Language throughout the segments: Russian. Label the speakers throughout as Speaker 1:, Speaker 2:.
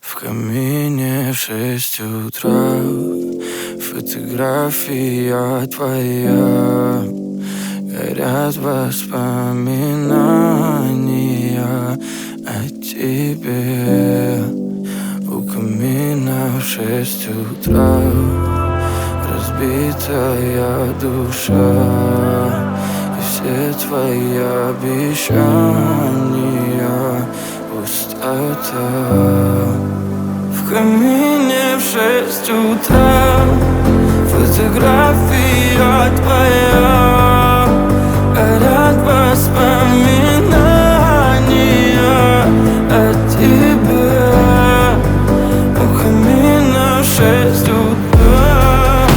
Speaker 1: В камине в 6 утра фотография твоя. Горят воспоминания о тебе. У камина в 6 утра разбитая душа. И все твои обещания пустота. В камине в 6 утра фотография твоя. Горят воспоминания о тебе. У камина в 6 утра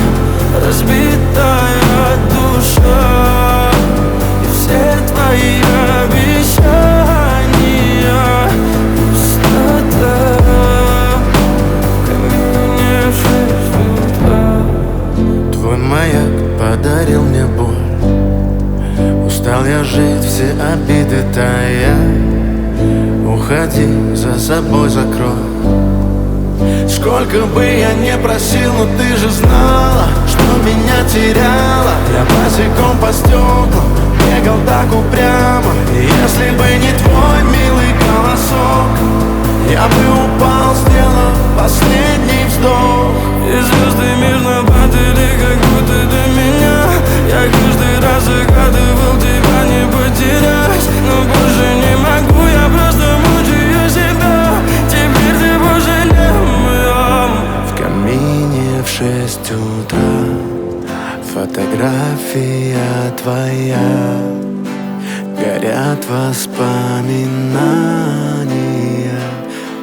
Speaker 1: разбитая душа. И все твои обещания пустота. В камине в 6 утра.
Speaker 2: Твой маяк подарил мне боль. Устал я жить, все обиды тая. Уходи, за собой закрой. Сколько бы я не просил, но ты же знала, что меня теряла. Я босиком по стеклам бегал так упрямо. И если бы не твой милый голосок, я бы упал, сделав последний вздох.
Speaker 1: И звезды мирно падали, как будто до меня. Я каждый раз загадывал тебя не потерять, но больше не могу, я просто мучаю себя. Теперь ты пожалей моем.
Speaker 2: В камине в 6 утра фотография твоя. Горят воспоминания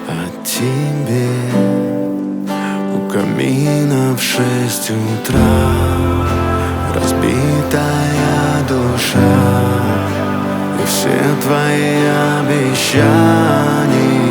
Speaker 2: о тебе. У камина в 6 утра разбитая душа. И все твои обещания